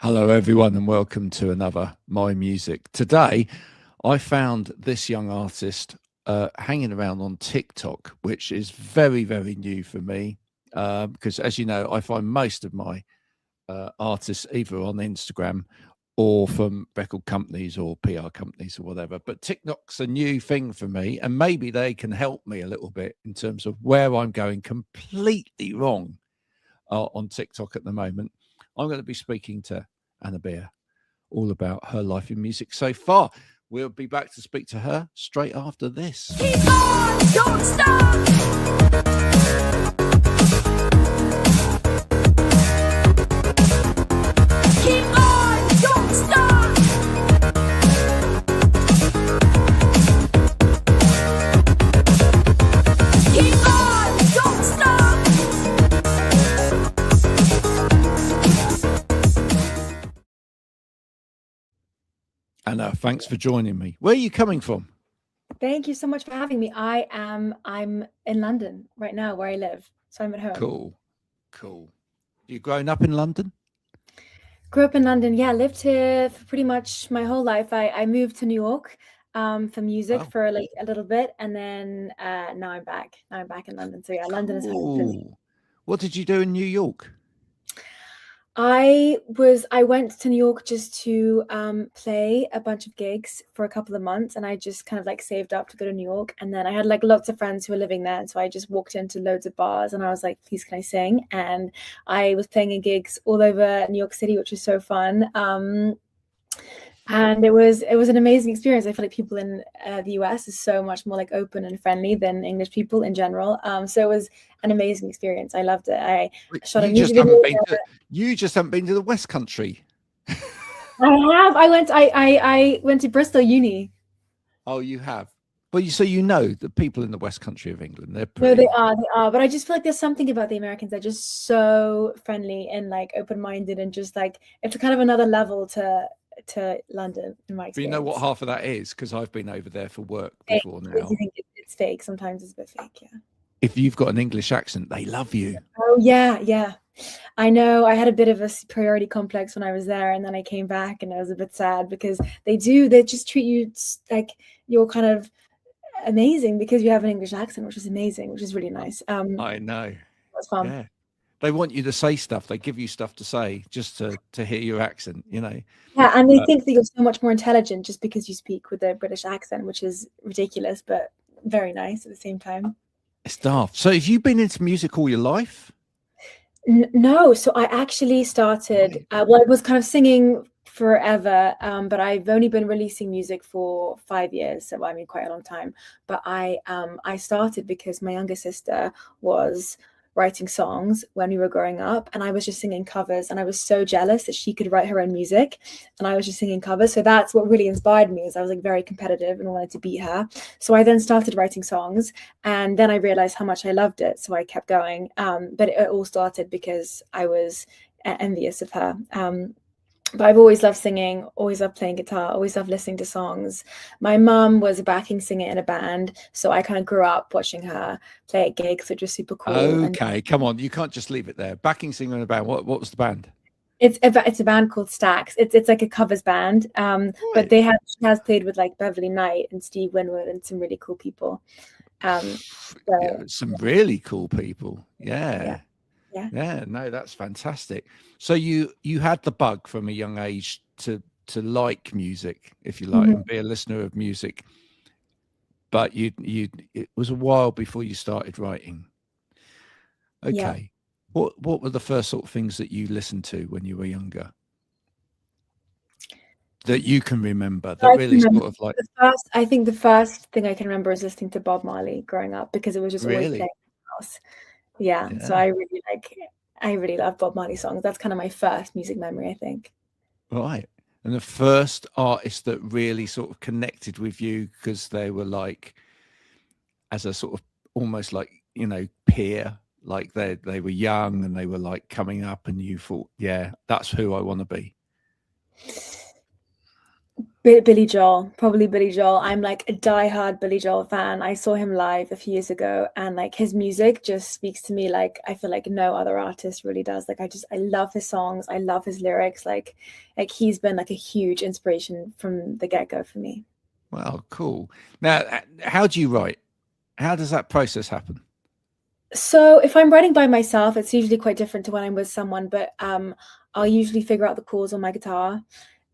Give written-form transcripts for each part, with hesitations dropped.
Hello, everyone, and welcome to another My Music. Today, I found this young artist hanging around on TikTok, which is very, very new for me. Because, as you know, I find most of my artists either on Instagram or from record companies or PR companies or whatever. But TikTok's a new thing for me, and maybe they can help me a little bit in terms of where I'm going completely wrong on TikTok at the moment. I'm going to be speaking to Anna Bea all about her life in music so far. We'll be back to speak to her straight after this. Keep on, don't stop. Keep on, don't stop. Keep on, don't stop. Anna, thanks for joining me. Where are you coming from? Thank you so much for having me. I'm in London right now where I live. So I'm at home. Cool. You grown up in London? Grew up in London. Yeah, lived here for pretty much my whole life. I moved to New York for music for like a little bit, and then now I'm back. Now I'm back in London. So yeah, London is home to me. What did you do in New York? I went to New York just to play a bunch of gigs for a couple of months, and I just kind of like saved up to go to New York. And then I had like lots of friends who were living there, and so I just walked into loads of bars and I was like, please, can I sing? And I was playing in gigs all over New York City, which was so fun. And it was an amazing experience. I feel like people in the US is so much more like open and friendly than English people in general. So it was an amazing experience. I loved it. I shot a music video. You just haven't been to the West Country. I have. I went to Bristol Uni. Oh, you have. Well, so you know the people in the West Country of England. They're No, they are. But I just feel like there's something about the Americans. They're just so friendly and like open-minded, and just like it's kind of another level to London in my experience. But you know what half of that is? Because I've been over there for work before now. You think it's fake? Sometimes it's a bit fake, yeah. If you've got an English accent, they love you. Oh yeah. I know. I had a bit of a superiority complex when I was there, and then I came back and I was a bit sad because they just treat you like you're kind of amazing because you have an English accent, which is amazing, which is really nice. I know. It was fun. Yeah. They want you to say stuff. They give you stuff to say just to hear your accent, you know. Yeah, and they think that you're so much more intelligent just because you speak with a British accent, which is ridiculous, but very nice at the same time. It's daft. So have you been into music all your life? No, so I actually started, I was kind of singing forever, but I've only been releasing music for 5 years, so I mean quite a long time. But I started because my younger sister was writing songs when we were growing up, and I was just singing covers, and I was so jealous that she could write her own music and I was just singing covers. So that's what really inspired me, is I was like very competitive and wanted to beat her. So I then started writing songs, and then I realized how much I loved it, so I kept going. But it all started because I was envious of her. But I've always loved singing, always loved playing guitar, always loved listening to songs. My mum was a backing singer in a band, so I kind of grew up watching her play at gigs, which was super cool. Okay, come on, you can't just leave it there. Backing singer in a band. What was the band? It's a band called Stax. It's like a covers band. But she has played with like Beverly Knight and Steve Winwood and some really cool people. Some really cool people. Yeah. No, that's fantastic. So you had the bug from a young age to like music, if you like, and be a listener of music, but it was a while before you started writing. Okay. What were the first sort of things that you listened to when you were younger that you can remember, that really sort of like I think the first thing I can remember is listening to Bob Marley growing up, because it was just always playing in the house. Yeah. So I really love Bob Marley songs. That's kind of my first music memory, I think. Right. And the first artist that really sort of connected with you because they were like, as a sort of almost like, you know, peer, like they were young and they were like coming up and you thought, yeah, that's who I want to be. Billy Joel, probably Billy Joel. I'm like a diehard Billy Joel fan. I saw him live a few years ago, and like his music just speaks to me like I feel like no other artist really does. Like I love his songs. I love his lyrics. Like he's been like a huge inspiration from the get-go for me. Well, cool. Now, how do you write? How does that process happen? So if I'm writing by myself, it's usually quite different to when I'm with someone, but I'll usually figure out the chords on my guitar,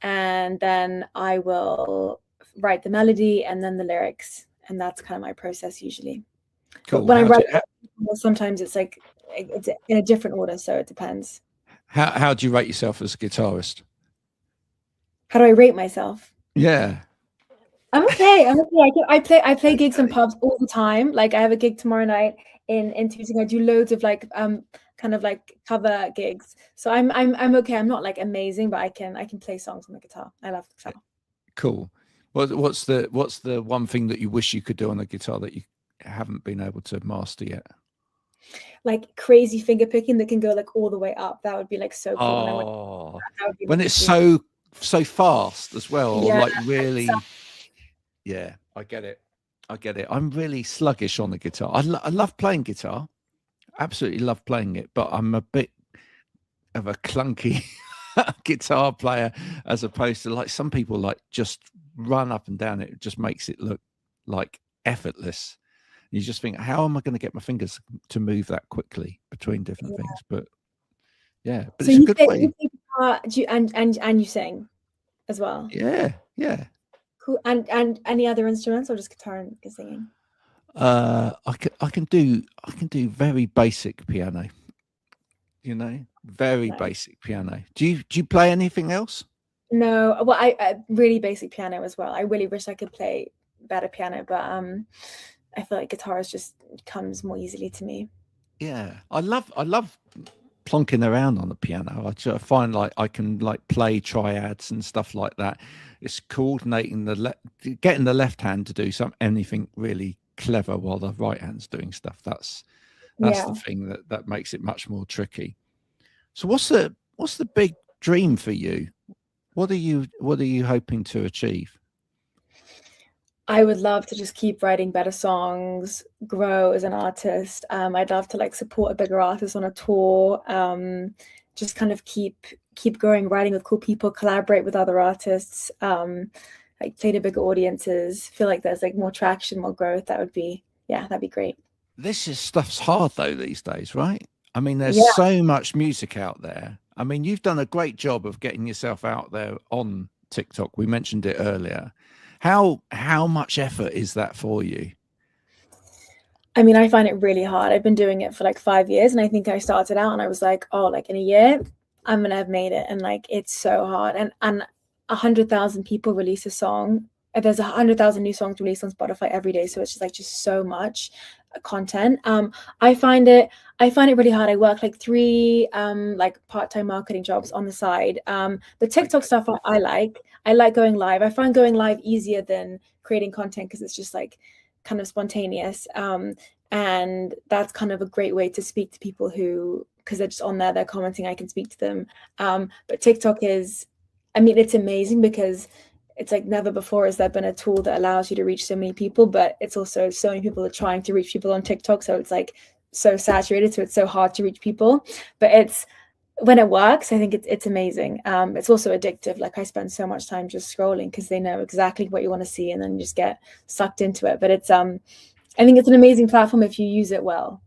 and then I will write the melody and then the lyrics, and that's kind of my process usually. But Cool. when I write, sometimes it's like it's in a different order, so it depends. How do you rate yourself as a guitarist? How do I rate myself? Yeah. I'm okay. I'm okay. I play gigs in pubs all the time. Like I have a gig tomorrow night in Tooting. I do loads of like kind of like cover gigs. So I'm okay. I'm not like amazing, but I can play songs on the guitar. I love the guitar. Cool. What's the one thing that you wish you could do on the guitar that you haven't been able to master yet? Like crazy finger picking that can go like all the way up. That would be like so cool. Oh, when it's so fast as well. Yeah, like really. Yeah, I get it. I'm really sluggish on the guitar. I love playing guitar. Absolutely love playing it, but I'm a bit of a clunky guitar player as opposed to like some people like just run up and down it. It just makes it look like effortless. You just think, how am I going to get my fingers to move that quickly between different things? But yeah, but so it's a good way. You play guitar, and you sing as well. Yeah. Cool. And any other instruments or just guitar and singing? I can do very basic piano. Very Nice. basic piano. Do you play anything else? No, well, I really basic piano as well. I really wish I could play better piano, but I feel like guitar just comes more easily to me. Yeah, I love plonking around on the piano. I find like I can like play triads and stuff like that. It's coordinating getting the left hand to do anything really clever while the right hand's doing stuff. That's the thing that makes it much more tricky. So what's the big dream for you? What are you hoping to achieve? I would love to just keep writing better songs, grow as an artist. I'd love to like support a bigger artist on a tour. Just kind of keep growing, writing with cool people, collaborate with other artists, like play to bigger audiences. Feel like there's like more traction, more growth. That'd be great. Stuff's hard though these days, right? I mean, there's so much music out there. I mean, you've done a great job of getting yourself out there on TikTok. We mentioned it earlier. How much effort is that for you? I mean, I find it really hard. I've been doing it for like 5 years, and I think I started out and I was like, oh, like in a year, I'm gonna have made it. And like it's so hard. And 100,000 people release a song. There's 100,000 new songs released on Spotify every day. So it's just so much content. I find it really hard. I work like 3 like part-time marketing jobs on the side. The TikTok stuff I like going live. I find going live easier than creating content because it's just like kind of spontaneous. And that's kind of a great way to speak to people because they're just on there, they're commenting, I can speak to them. But TikTok it's amazing because it's like never before has there been a tool that allows you to reach so many people, but it's also so many people are trying to reach people on TikTok. So it's like so saturated. So it's so hard to reach people, but when it works, I think it's amazing. It's also addictive. Like I spend so much time just scrolling because they know exactly what you want to see and then you just get sucked into it. But I think it's an amazing platform if you use it well.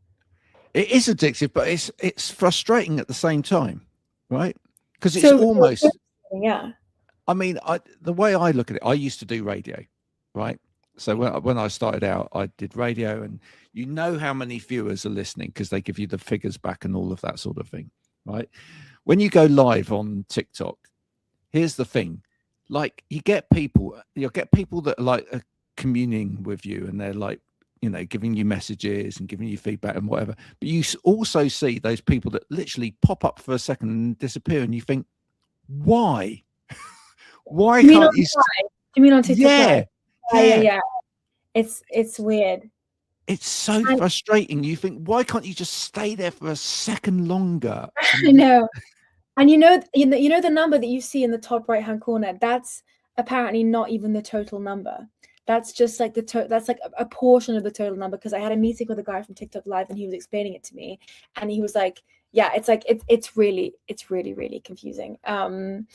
It is addictive, but it's frustrating at the same time, right? Because it's almost yeah. I mean, the way I look at it, I used to do radio, right? So when I started out, I did radio, and you know how many viewers are listening because they give you the figures back and all of that sort of thing, right? When you go live on TikTok, here's the thing: like you'll get people that are like are communing with you, and they're like, giving you messages and giving you feedback and whatever. But you also see those people that literally pop up for a second and disappear, and you think, why? Why can't you? You mean on TikTok? Yeah. It's weird. It's so frustrating. You think, why can't you just stay there for a second longer? I know. And you know the number that you see in the top right hand corner, that's apparently not even the total number. That's just like that's like a portion of the total number, because I had a meeting with a guy from TikTok Live and he was explaining it to me, and he was like, yeah, it's like it's really really confusing. And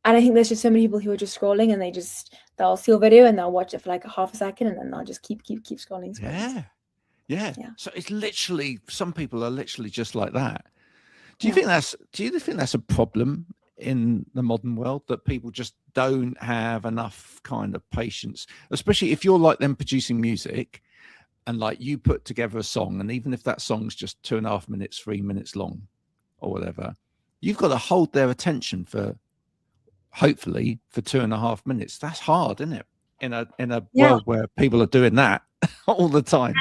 I think there's just so many people who are just scrolling, and they'll see a video and they'll watch it for like a half a second, and then they'll just keep scrolling. Yeah. Yeah. So it's literally, some people are literally just like that. Do you think that's a problem in the modern world, that people just don't have enough kind of patience, especially if you're like them producing music, and like you put together a song, and even if that song's just 2.5 minutes, 3 minutes long or whatever, you've got to hold their attention for hopefully for 2.5 minutes. That's hard, isn't it? In a world where people are doing that all the time.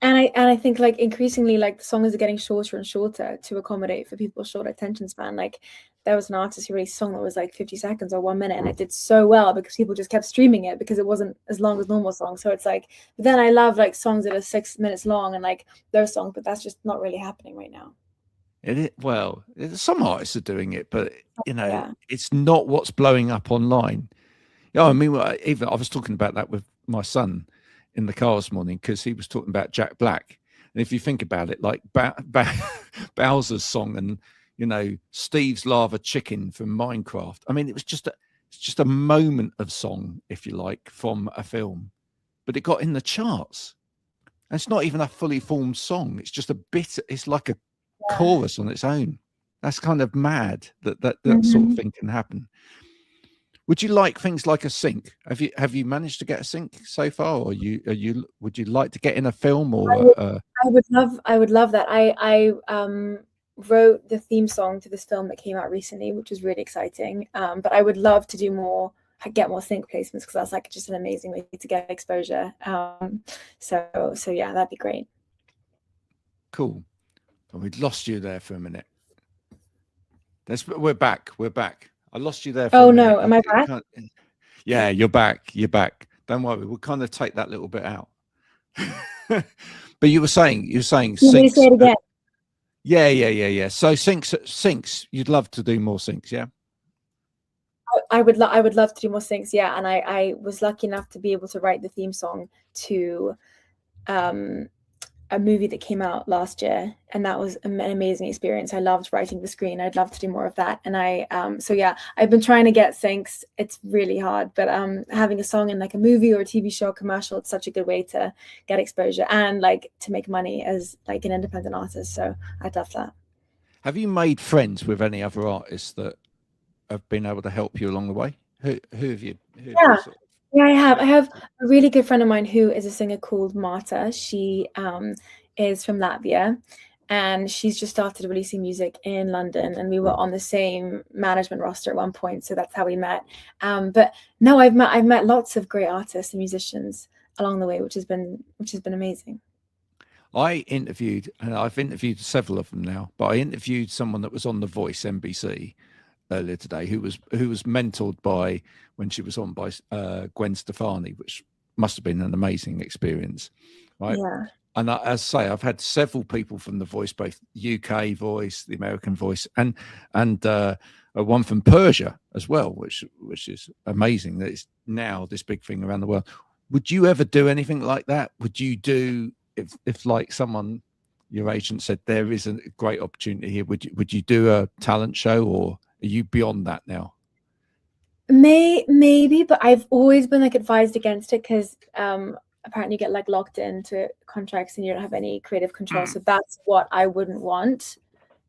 And I think like increasingly, like the songs are getting shorter and shorter to accommodate for people's short attention span. Like there was an artist who released a song that was like 50 seconds or 1 minute, and it did so well because people just kept streaming it because it wasn't as long as normal songs. So it's like, but then I love like songs that are 6 minutes long and like those songs, but that's just not really happening right now. Well, some artists are doing it, but it's not what's blowing up online. I mean, even I was talking about that with my son in the car this morning, because he was talking about Jack Black. And if you think about it, like Bowser's song, and Steve's Lava Chicken from Minecraft. I mean, it's just a moment of song, if you like, from a film, but it got in the charts. And it's not even a fully formed song. It's just a bit. It's like a chorus on its own. That's kind of mad that sort of thing can happen. Would you like things like a sync? Have you managed to get a sync so far, or would you like to get in a film? Or I would love that. I wrote the theme song to this film that came out recently, which was really exciting. But I would love to get more sync placements, because that's like just an amazing way to get exposure. So yeah, that'd be great. Cool. Oh, we'd lost you there for a minute. We're back. I lost you there. Oh no, am I back? Yeah, you're back. Don't worry, we'll kind of take that little bit out. But you were saying syncs. Say it again. Yeah. So syncs. You'd love to do more syncs, yeah? I would love to do more syncs, yeah. And I was lucky enough to be able to write the theme song to a movie that came out last year, and that was an amazing experience. I loved writing the screen. I'd love to do more of that. And I've been trying to get syncs. It's really hard, but having a song in like a movie or a TV show or commercial, it's such a good way to get exposure and like to make money as like an independent artist. So I'd love that. Have you made friends with any other artists that have been able to help you along the way? Who have you? Yeah, I have a really good friend of mine who is a singer called Marta. She is from Latvia, and she's just started releasing music in London, and we were on the same management roster at one point, so that's how we met. But no, I've met lots of great artists and musicians along the way, which has been amazing. I've interviewed several of them now, but I interviewed someone that was on The Voice NBC earlier today, who was mentored by, when she was on, by Gwen Stefani, which must have been an amazing experience, right? Yeah. And as I say, I've had several people from The Voice, both UK Voice, the American Voice, and one from Persia as well, which is amazing that it's now this big thing around the world. Would you ever do anything like that? Would you do, if like someone, your agent said there is a great opportunity here, would you do a talent show, or are you beyond that now? Maybe, but I've always been like advised against it, because apparently you get like locked into contracts and you don't have any creative control. So that's what I wouldn't want.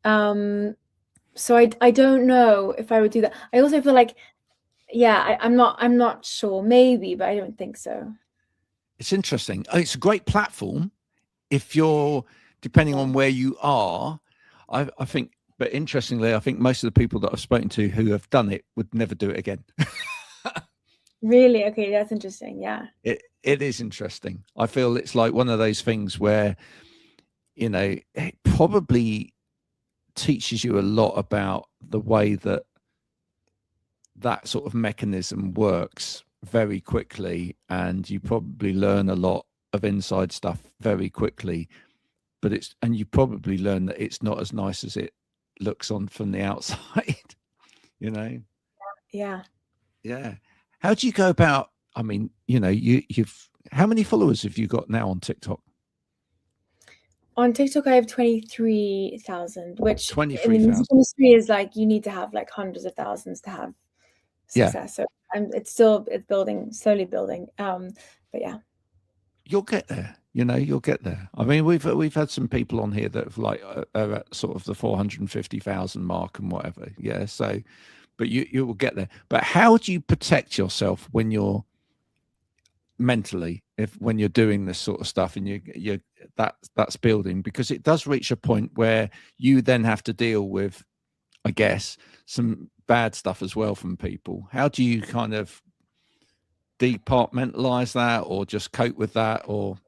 So I don't know if I would do that. I also feel like, yeah, I'm not sure. Maybe, but I don't think so. It's interesting. It's a great platform if you're, depending on where you are. I think. But interestingly, I think most of the people that I've spoken to who have done it would never do it again. Really? Okay, that's interesting. Yeah. It is interesting. I feel it's like one of those things where, it probably teaches you a lot about the way that sort of mechanism works very quickly, and you probably learn a lot of inside stuff very quickly. But you probably learn that it's not as nice as it looks on from the outside. Yeah. How do you go about? I mean, you've how many followers have you got now on TikTok? On TikTok, I have 23,000, which in the music 23,000. industry is like you need to have like hundreds of thousands to have Yeah, success. So it's building, slowly building. But yeah. you'll get there. You'll get there. I mean, we've had some people on here that have like are at sort of the 450,000 mark and whatever. Yeah. So, but you will get there. But how do you protect yourself when you're mentally, when you're doing this sort of stuff and that's building, because it does reach a point where you then have to deal with, I guess, some bad stuff as well from people. How do you kind of departmentalize that or just cope with that? Or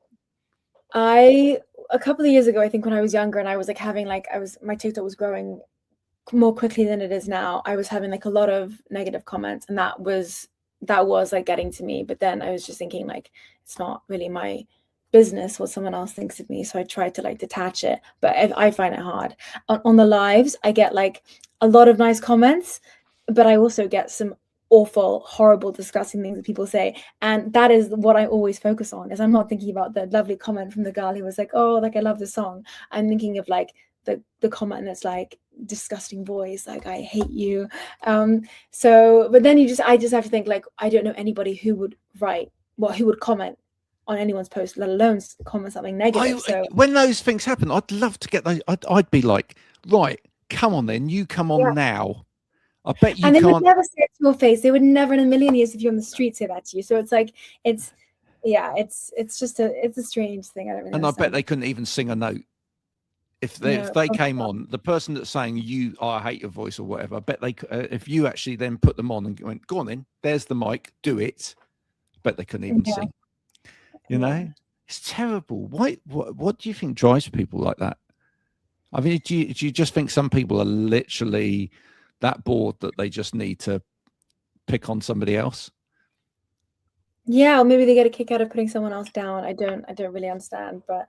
A couple of years ago, I think when I was younger and I was like having like my TikTok was growing more quickly than it is now. I was having like a lot of negative comments, and that was like getting to me. But then I was just thinking like it's not really my business what someone else thinks of me, so I tried to like detach it. But I find it hard. On the lives, I get like a lot of nice comments, but I also get some awful, horrible, disgusting things that people say, and that is what I always focus on. Is I'm not thinking about the lovely comment from the girl who was like, oh, like I love the song. I'm thinking of like the comment that's like disgusting voice, like I hate you. So but then I just have to think like I don't know anybody who would who would comment on anyone's post, let alone comment something negative. So when those things happen, I'd love to get those. I'd be like, right, come on then, you come on now. I bet you and they can't. would never say it to your face. They would never in a million years, if you're on the street, say that to you. So it's like it's just a strange thing. I don't really And understand. I bet they couldn't even sing a note. If they came on, the person that's saying I hate your voice or whatever, I bet they if you actually then put them on and went, go on then, there's the mic, do it. I bet they couldn't even sing. It's terrible. Why? What do you think drives people like that? I mean, do you just think some people are literally that bored that they just need to pick on somebody else? Yeah, or maybe they get a kick out of putting someone else down. I don't really understand, but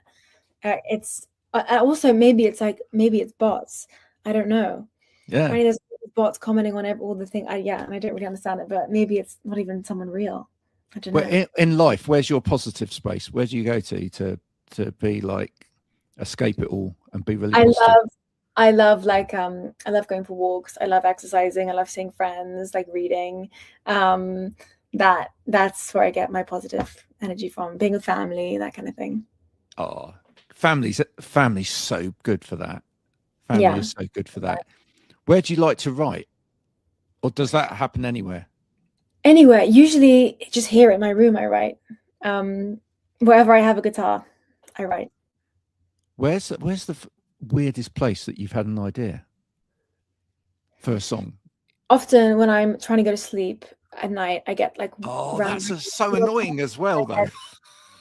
it's also maybe it's bots. I don't know. Yeah. I mean, there's bots commenting on all the thing. And I don't really understand it, but maybe it's not even someone real. I don't know. In life, where's your positive space? Where do you go to be like escape it all and be really positive? I love going for walks. I love exercising. I love seeing friends, like reading. That's where I get my positive energy from, being with family, that kind of thing. Oh, family's so good for that. Family is so good for that. Where do you like to write? Or does that happen anywhere? Anywhere. Usually just here in my room I write. Wherever I have a guitar, I write. Where's the weirdest place that you've had an idea for a song? Often when I'm trying to go to sleep at night, I get like that's so annoying as well though.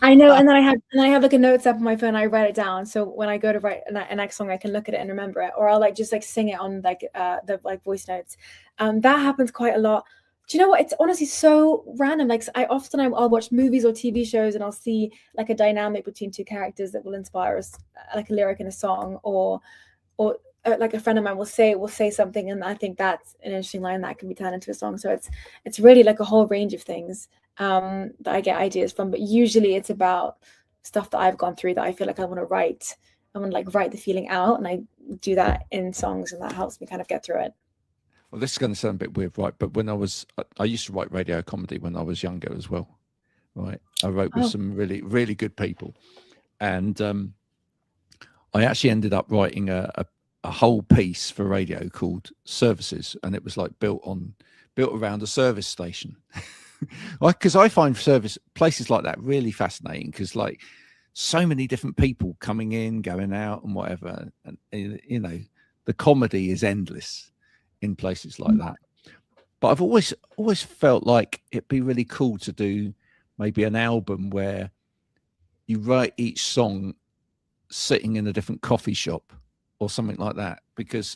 I know, and then I have like a notes app on my phone. I write it down, so when I go to write a next song, I can look at it and remember it, or I'll like just like sing it on like the like voice notes. That happens quite a lot. Do you know what? It's honestly so random. Like I'll watch movies or TV shows and I'll see like a dynamic between two characters that will inspire us, like a lyric in a song, or like a friend of mine will say something, and I think that's an interesting line that can be turned into a song. So it's really like a whole range of things that I get ideas from, but usually it's about stuff that I've gone through that I feel like I want to write. I want to like write the feeling out, and I do that in songs, and that helps me kind of get through it. Well, this is going to sound a bit weird, right? But when I used to write radio comedy when I was younger as well, right? I wrote with some really, really good people. And I actually ended up writing a whole piece for radio called Services. And it was like built around a service station. Because I find service places like that really fascinating, because like so many different people coming in, going out and whatever. And, the comedy is endless in places like that. But I've always felt like it'd be really cool to do maybe an album where you write each song sitting in a different coffee shop or something like that,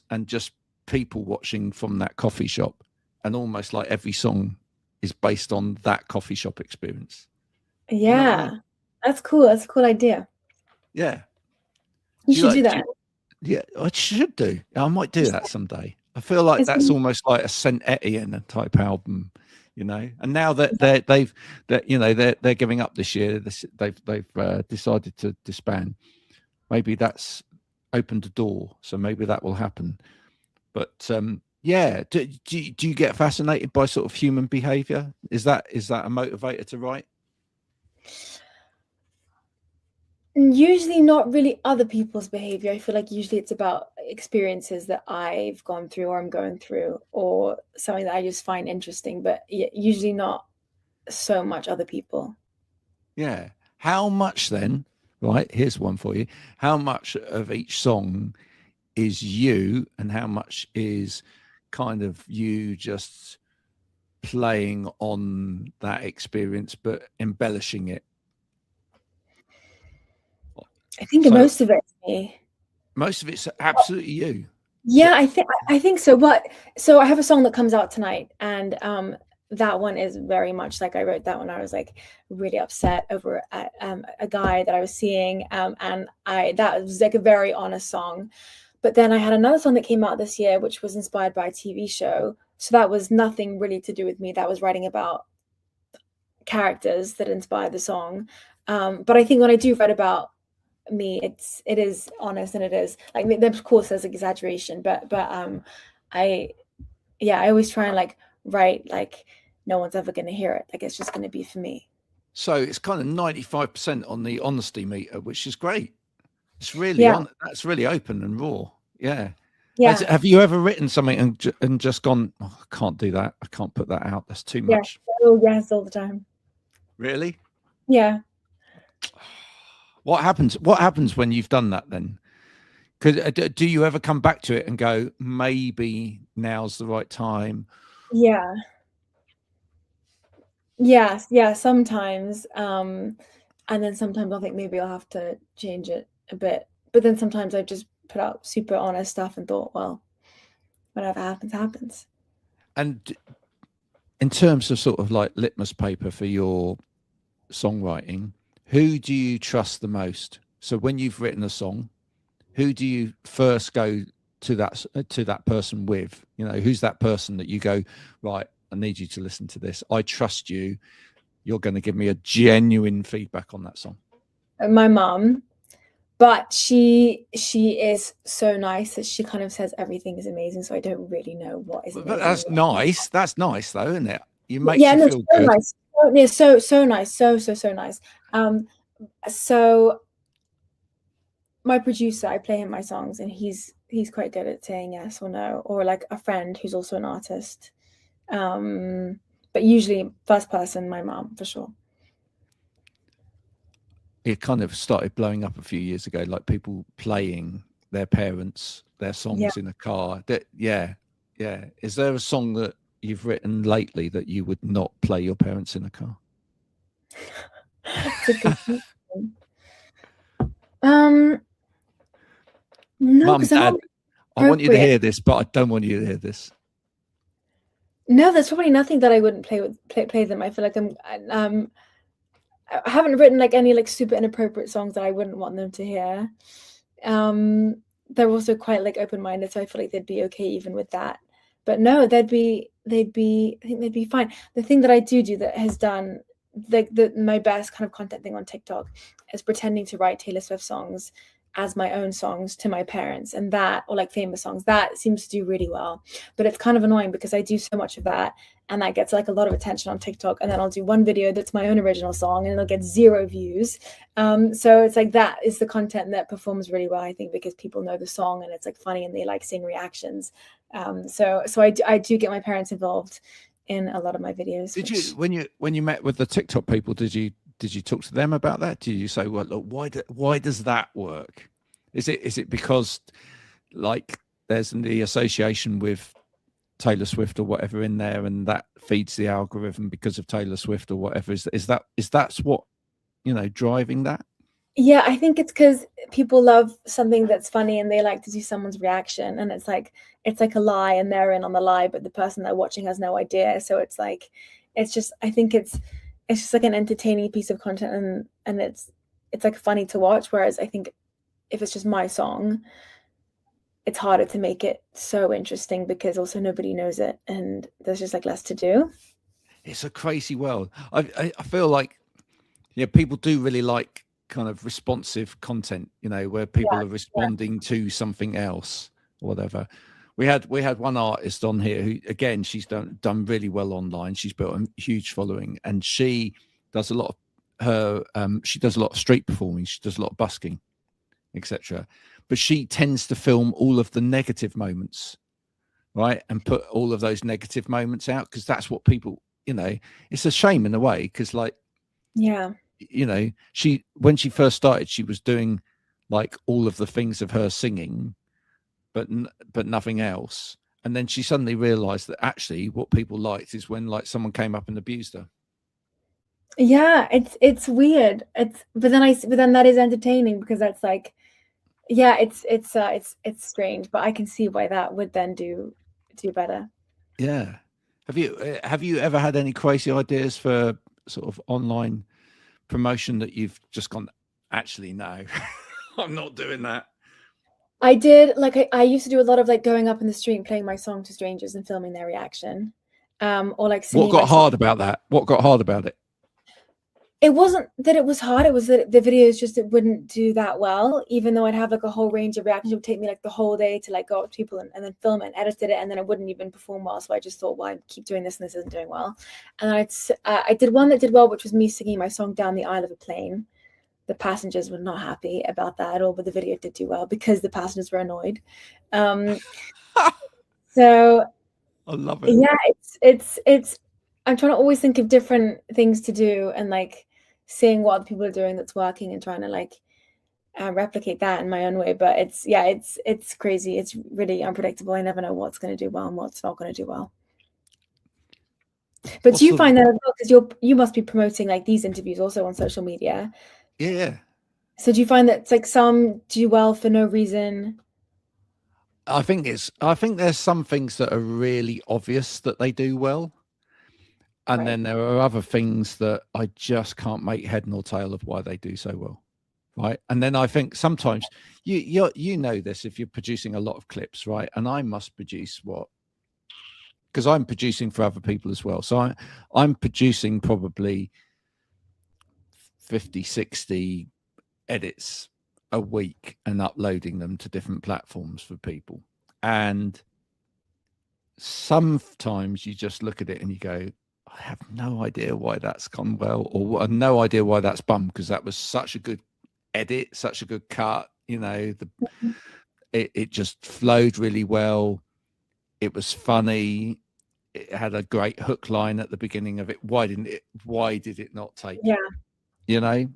and just people watching from that coffee shop, and almost like every song is based on that coffee shop experience. Yeah, you know what I mean? That's cool. That's a cool idea. Yeah, you should do that. Yeah, I should do. I might do that someday. I feel like that's almost like a Saint Etienne type album, you know. And now that they're giving up this year, they've decided to disband. Maybe that's opened a door, so maybe that will happen. But yeah, do you get fascinated by sort of human behavior? Is that a motivator to write? Usually not really other people's behavior. I feel like usually it's about experiences that I've gone through or I'm going through, or something that I just find interesting, but usually not so much other people. Yeah. How much then, right? Here's one for you. How much of each song is you, and how much is kind of you just playing on that experience but embellishing it? I think So most of it's me. most of it's absolutely you. Yeah, I think so. But so I have a song that comes out tonight, and that one is very much like I wrote that when I was like really upset over a guy that I was seeing, and that was like a very honest song. But then I had another song that came out this year, which was inspired by a TV show. So that was nothing really to do with me. That was writing about characters that inspired the song. But I think when I do write about me, it is honest, and it is like, of course there's exaggeration, but I always try and like write like no one's ever going to hear it, like it's just going to be for me. So it's kind of 95% on the honesty meter, which is great. It's really that's really open and raw. Yeah. Have you ever written something and just gone, oh, I can't do that, I can't put that out, that's too much? Yes, all the time. Really? Yeah. What happens when you've done that then? Because do you ever come back to it and go, maybe now's the right time? Yeah, sometimes. And then sometimes I think maybe I'll have to change it a bit, but then sometimes I just put out super honest stuff and thought, well, whatever happens. And in terms of sort of like litmus paper for your songwriting, who do you trust the most? So when you've written a song, who do you first go to that person with? You know, who's that person that you go, right, I need you to listen to this, I trust you, you're going to give me a genuine feedback on that song? My mom, but she is so nice that she kind of says everything is amazing, so I don't really know what is amazing. But that's nice though, isn't it? You make you feel so good. Nice. Yeah, so nice, so nice. So my producer, I play him my songs, and he's quite good at saying yes or no, or like a friend who's also an artist. But usually first person, my mom, for sure. It kind of started blowing up a few years ago, like people playing their parents their songs in a car. Yeah. Is there a song that you've written lately that you would not play your parents in a car? No, Mum, Dad, I want you to hear this, but I don't want you to hear this. No, there's probably nothing that I wouldn't play them. I feel like I haven't written like any like super inappropriate songs that I wouldn't want them to hear. They're also quite like open-minded, so I feel like they'd be okay even with that. But no, I think they'd be fine. The thing that I do that has done like my best kind of content thing on TikTok is pretending to write Taylor Swift songs as my own songs to my parents, and that, or like famous songs, that seems to do really well. But it's kind of annoying because I do so much of that, and that gets like a lot of attention on TikTok, and then I'll do one video that's my own original song and it'll get 0 views. So it's like, that is the content that performs really well, I think, because people know the song and it's like funny and they like seeing reactions. So I do get my parents involved in a lot of my videos. Did you, when you met with the TikTok people, did you talk to them about that? Did you say, well, look, why does that work? Is it because like there's the association with Taylor Swift or whatever in there, and that feeds the algorithm because of Taylor Swift or whatever? Is that what, you know, driving that? Yeah, I think it's because people love something that's funny and they like to see someone's reaction, and it's like a lie and they're in on the lie, but the person they're watching has no idea. So it's like, I think it's just like an entertaining piece of content, and it's like funny to watch. Whereas I think if it's just my song, it's harder to make it so interesting because also nobody knows it and there's just like less to do. it's a crazy world. I feel like, yeah, people do really like kind of responsive content, you know, where people Yeah, are responding to something else or whatever. We had one artist on here who, again, she's done really well online. She's built a huge following, and she does a lot of she does a lot of street performing. She does a lot of busking, etc. But she tends to film all of the negative moments, right, and put all of those negative moments out, because that's what people, you know, it's a shame in a way, because, like, yeah, you know, when she first started, she was doing like all of the things of her singing, but nothing else. And then she suddenly realized that actually what people liked is when, like, someone came up and abused her. yeah. It's weird. But then that is entertaining, because that's like, yeah, it's strange, but I can see why that would then do better. Yeah. Have you ever had any crazy ideas for sort of online promotion that you've just gone, actually, no, I'm not doing that? I did, like, I used to do a lot of like going up in the street and playing my song to strangers and filming their reaction, or like What singing got my song. hard about that? What got hard about it? It wasn't that it was hard, it was that the videos just, it wouldn't do that well, even though I'd have like a whole range of reactions. It would take me like the whole day to like go up to people and then film it and edited it, and then it wouldn't even perform well. So I just thought, well, I'd keep doing this and this isn't doing well. And I did one that did well, which was me singing my song down the aisle of a plane. The passengers were not happy about that at all, but the video did do well because the passengers were annoyed. So I love it. yeah, it's I'm trying to always think of different things to do, and like seeing what other people are doing that's working, and trying to like replicate that in my own way. But it's crazy. It's really unpredictable. I never know what's going to do well and what's not going to do well. But do you find that as well, because you must be promoting like these interviews also on social media? Yeah. So do you find that it's like some do well for no reason? I think there's some things that are really obvious that they do well. And Right. then there are other things that I just can't make head nor tail of why they do so well. Right. And then I think sometimes you know this, if you're producing a lot of clips, right? And I must produce because I'm producing for other people as well. So I'm producing probably 50, 60 edits a week and uploading them to different platforms for people. And sometimes you just look at it and you go, I have no idea why that's gone well, or no idea why that's bummed, because that was such a good edit, such a good cut, you know, it just flowed really well. It was funny. It had a great hook line at the beginning of it. Why did it not take? Yeah. You know,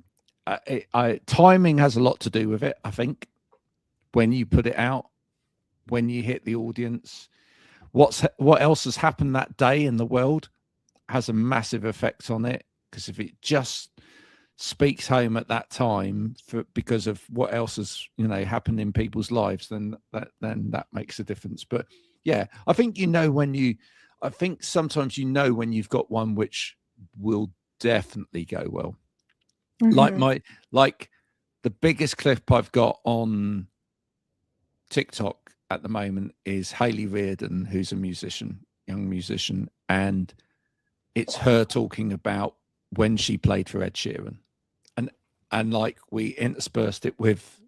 timing has a lot to do with it, I think. When you put it out, when you hit the audience, what else has happened that day in the world has a massive effect on it. Because if it just speaks home at that time because of what else has, you know, happened in people's lives, then that makes a difference. But yeah, I think I think sometimes you know when you've got one which will definitely go well. Mm-hmm. Like the biggest clip I've got on TikTok at the moment is Hayley Reardon, who's a young musician, and it's her talking about when she played for Ed Sheeran, and like we interspersed it with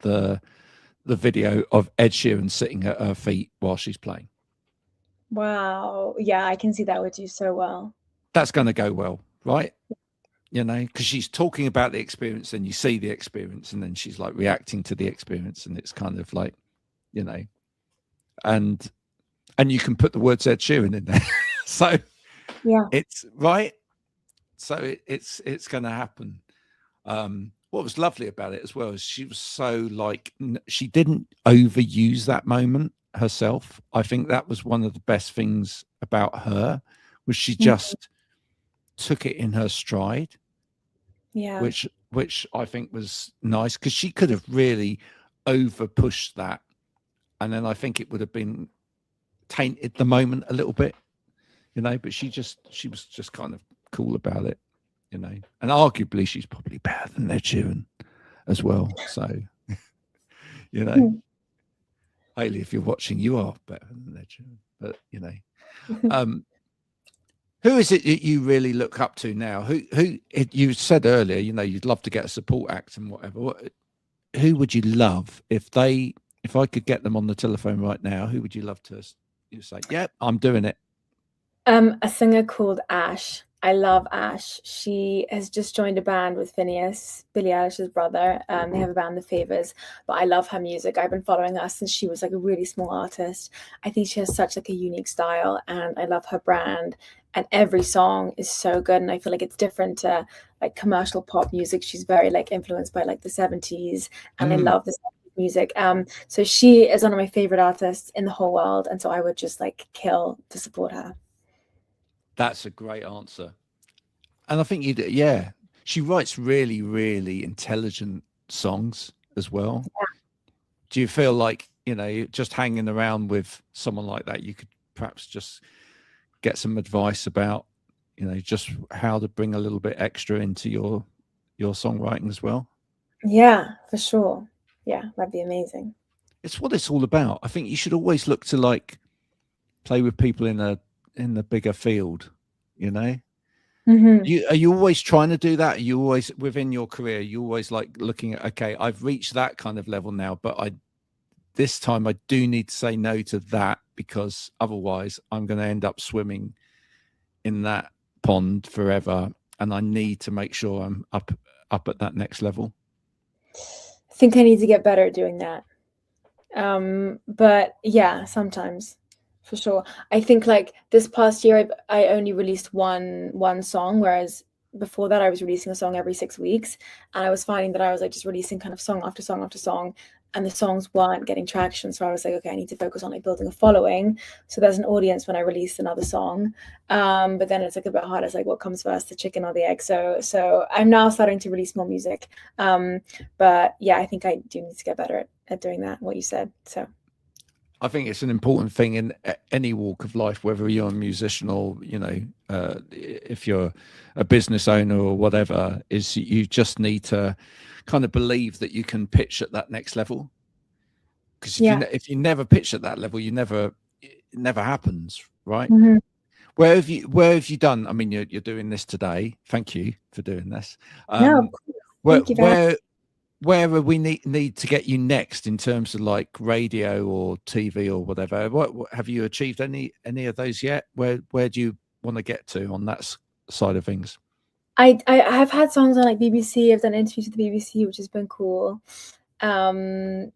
the video of Ed Sheeran sitting at her feet while she's playing. Wow. Yeah, I can see that would do so well. That's going to go well, right? You know, because she's talking about the experience, and you see the experience, and then she's like reacting to the experience, and it's kind of like, you know, and you can put the words Ed Sheeran in there. So Yeah. it's right. So it's going to happen. What was lovely about it as well is she was so like, she didn't overuse that moment herself. I think that was one of the best things about her, was she just took it in her stride. Yeah. Which I think was nice, because she could have really over pushed that, and then I think it would have been tainted the moment a little bit, you know. But she was just kind of cool about it, you know. And arguably she's probably better than Ed Sheeran as well. So you know, Hayley, if you're watching, you are better than Ed Sheeran. But you know, Who is it that you really look up to now? Who you said earlier, you know, you'd love to get a support act and whatever. Who would you love if I could get them on the telephone right now? Who would you love to you say, "Yeah, I'm doing it"? A singer called Ash. I love Ash. She has just joined a band with Phineas, Billie Eilish's brother. They have a band, The Favors, but I love her music. I've been following her since she was like a really small artist. I think she has such like a unique style, and I love her brand. And every song is so good, and I feel like it's different to like commercial pop music. She's very like influenced by like the 70s, and I love this music. So she is one of my favorite artists in the whole world, and so I would just like kill to support her. That's a great answer. And I think you do, yeah. She writes really, really intelligent songs as well. Yeah. Do you feel like, you know, just hanging around with someone like that, you could perhaps just get some advice about, you know, just how to bring a little bit extra into your songwriting as well? Yeah, for sure. Yeah, that'd be amazing. It's what it's all about. I think you should always look to like play with people in the bigger field, you know. Are you always trying to do that? Are you always within your career, you always like looking at, okay, I've reached that kind of level now, but this time I do need to say no to that, because otherwise I'm going to end up swimming in that pond forever, and I need to make sure I'm up at that next level? I think I need to get better at doing that. But yeah, sometimes, for sure. I think like this past year, I only released one song, whereas before that I was releasing a song every 6 weeks, and I was finding that I was like just releasing kind of song after song after song, and the songs weren't getting traction. So I was like, okay, I need to focus on like building a following, so there's an audience when I release another song. But then it's like a bit hard. It's like, what comes first, the chicken or the egg? So I'm now starting to release more music. But yeah, I think I do need to get better at doing that, what you said. So I think it's an important thing in any walk of life, whether you're a musician or, you know, if you're a business owner or whatever, is you just need to kind of believe that you can pitch at that next level. Because if you never pitch at that level, it never happens, right? Where have you done? I mean, you're doing this today. Thank you for doing this. No, thank you. Where we need to get you next in terms of like radio or TV or whatever? What have you achieved any of those yet? Where do you want to get to on that side of things? I have had songs on like BBC. I've done interviews with the BBC, which has been cool. I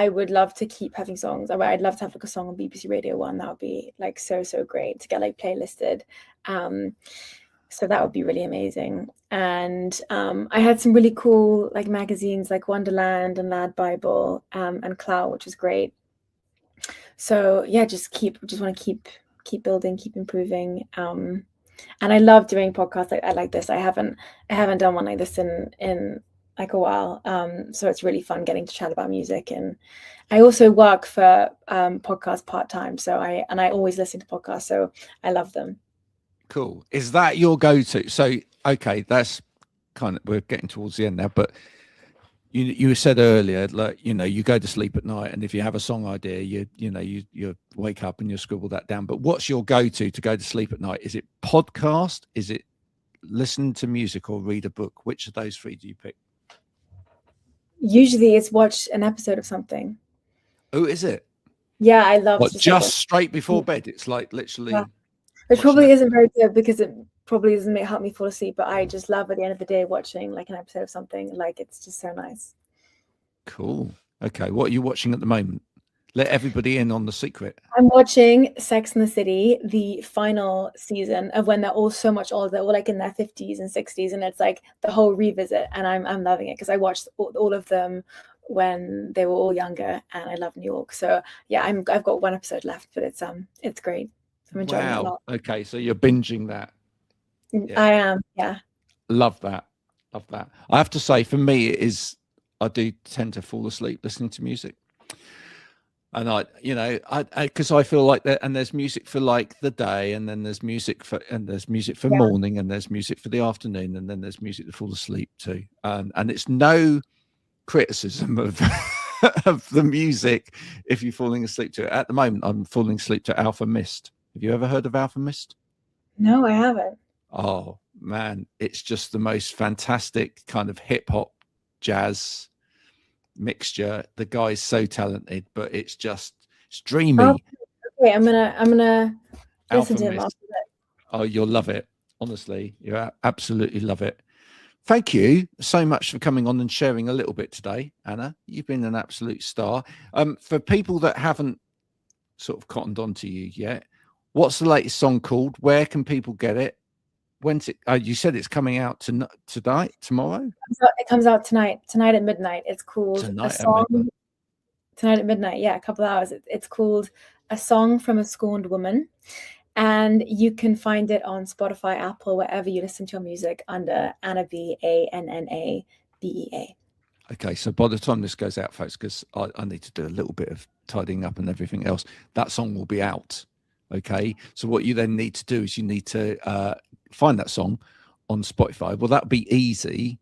would love to keep having songs. I'd love to have like a song on BBC Radio 1. That would be like so great to get like playlisted. So that would be really amazing. And I had some really cool like magazines like Wonderland and Lad Bible and Clout, which was great. So yeah, just want to keep building, keep improving. And I love doing podcasts like this. I haven't done one like this in like a while. So it's really fun getting to chat about music. And I also work for podcasts part-time. So I always listen to podcasts. So I love them. Cool. Is that your go-to? So, okay, that's kind of, we're getting towards the end now, but you said earlier, like, you know, you go to sleep at night, and if you have a song idea, you wake up and you scribble that down. But what's your go-to to go to sleep at night? Is it podcast? Is it listen to music or read a book? Which of those three do you pick? Usually it's watch an episode of something. Oh, is it? Yeah, I love just straight before bed. It's like literally. Yeah. It probably isn't very good because it probably doesn't help me fall asleep, but I just love at the end of the day watching like an episode of something. Like, it's just so nice. Cool. Okay, what are you watching at the moment? Let everybody in on the secret. I'm watching Sex and the City, the final season of when they're all so much older, all like in their 50s and 60s, and it's like the whole revisit, and I'm loving it because I watched all of them when they were all younger, and I love New York. So yeah, I've got one episode left, but it's great. I'm enjoying it a lot. Okay, so you're binging that. Yeah. I am, yeah. Love that. I have to say, for me, I do tend to fall asleep listening to music. And because I feel like that, and there's music for like the day, and then there's music for morning, and there's music for the afternoon, and then there's music to fall asleep to. And it's no criticism of of the music if you're falling asleep to it. At the moment, I'm falling asleep to Alpha Mist. Have you ever heard of Alpha Mist? No, I haven't. Oh man, it's just the most fantastic kind of hip hop jazz mixture. The guy's so talented, but it's Oh, dreamy. okay. I'm gonna listen Alpha to him Mist. after that. Oh, you'll love it. Honestly, absolutely love it. Thank you so much for coming on and sharing a little bit today, Anna. You've been an absolute star. For people that haven't sort of cottoned on to you yet, what's the latest song called? Where can people get it? When's it? You said it's coming out tonight, tomorrow, It comes out tonight at midnight. It's called A tonight at Song. midnight. Tonight at midnight, yeah, a couple of hours. It's called A Song from a Scorned Woman. And you can find it on Spotify, Apple, wherever you listen to your music under Anna Bea, Annabea. Okay, so by the time this goes out, folks, because I need to do a little bit of tidying up and everything else, that song will be out. Okay, so what you then need to do is you need to find that song on Spotify. Well, that'll be easy,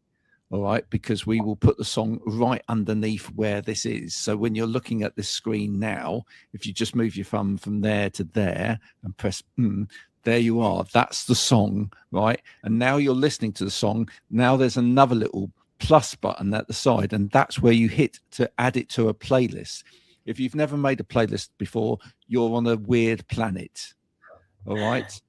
all right, because we will put the song right underneath where this is. So when you're looking at this screen now, if you just move your thumb from there to there and press there you are. That's the song, right? And now you're listening to the song. Now there's another little plus button at the side, and that's where you hit to add it to a playlist. If you've never made a playlist before, you're on a weird planet. All right.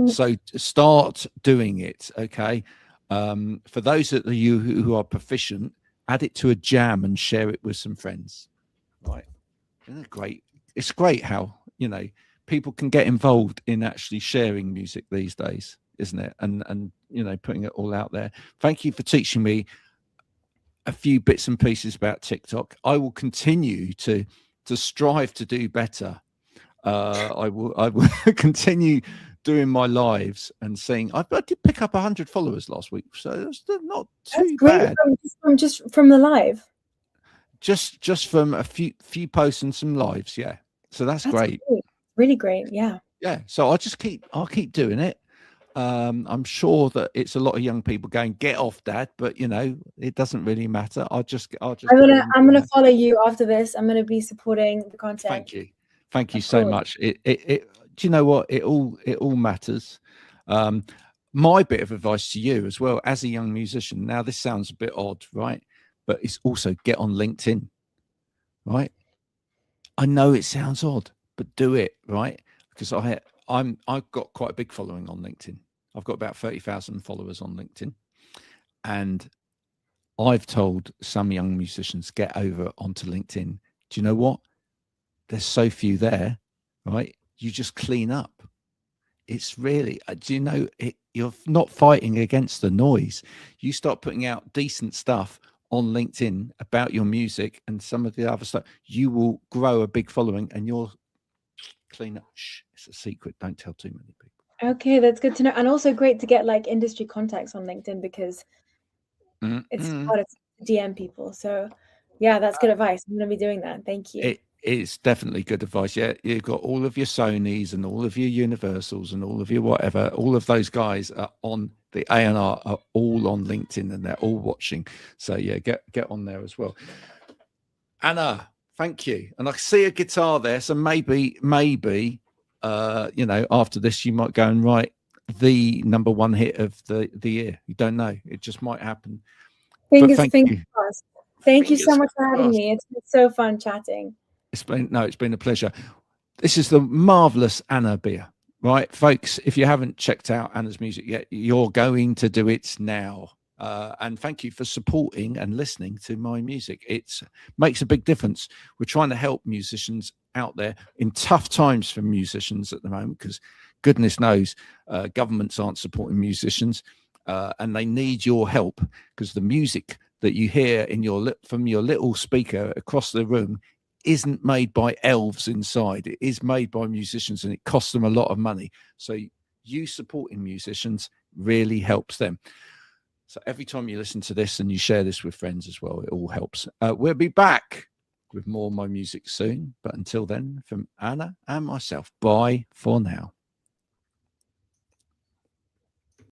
So start doing it. Okay. For those of you who are proficient, add it to a jam and share it with some friends. Right. Isn't it great? It's great how, people can get involved in actually sharing music these days, isn't it? And putting it all out there. Thank you for teaching me a few bits and pieces about TikTok. I will continue to strive to do better. I will continue doing my lives and seeing. I did pick up 100 followers last week, so that's not too bad. Just from the live. Just from a few posts and some lives, yeah. So that's great. Really great, yeah. Yeah. So I'll keep doing it. I'm sure that it's a lot of young people going, get off, Dad, but it doesn't really matter. I'm gonna follow you after this. I'm gonna be supporting the content. Thank you so much. It do you know what, it all matters. My bit of advice to you as well as a young musician, now this sounds a bit odd, right, but it's also get on LinkedIn, right? I know it sounds odd, but do it, right? Because I've got quite a big following on LinkedIn. I've got about 30,000 followers on LinkedIn. And I've told some young musicians, get over onto LinkedIn. Do you know what? There's so few there, right? You just clean up. It's really, you're not fighting against the noise. You start putting out decent stuff on LinkedIn about your music and some of the other stuff, you will grow a big following and you'll clean up. Shh, it's a secret. Don't tell too many people. Okay, that's good to know. And also great to get like industry contacts on LinkedIn because it's harder to DM people. So yeah, that's good advice. I'm going to be doing that. Thank you. It's definitely good advice. Yeah, you've got all of your Sonys and all of your Universals and all of your whatever. All of those guys are on the A&R are all on LinkedIn and they're all watching. So yeah, get on there as well. Anna, thank you. And I see a guitar there, so maybe after this you might go and write the number one hit of the year. You don't know; it just might happen. Fingers crossed. Thank you so much for having me. It's been so fun chatting. It's been a pleasure. This is the marvelous Anna Bea, right, folks? If you haven't checked out Anna's music yet, you're going to do it now. And thank you for supporting and listening to my music. It makes a big difference. We're trying to help musicians out there in tough times for musicians at the moment, because goodness knows governments aren't supporting musicians, and they need your help, because the music that you hear from your little speaker across the room isn't made by elves inside. It is made by musicians, and it costs them a lot of money. So you supporting musicians really helps them. So every time you listen to this and you share this with friends as well, it all helps. We'll be back with more of my music soon. But until then, from Anna and myself, bye for now.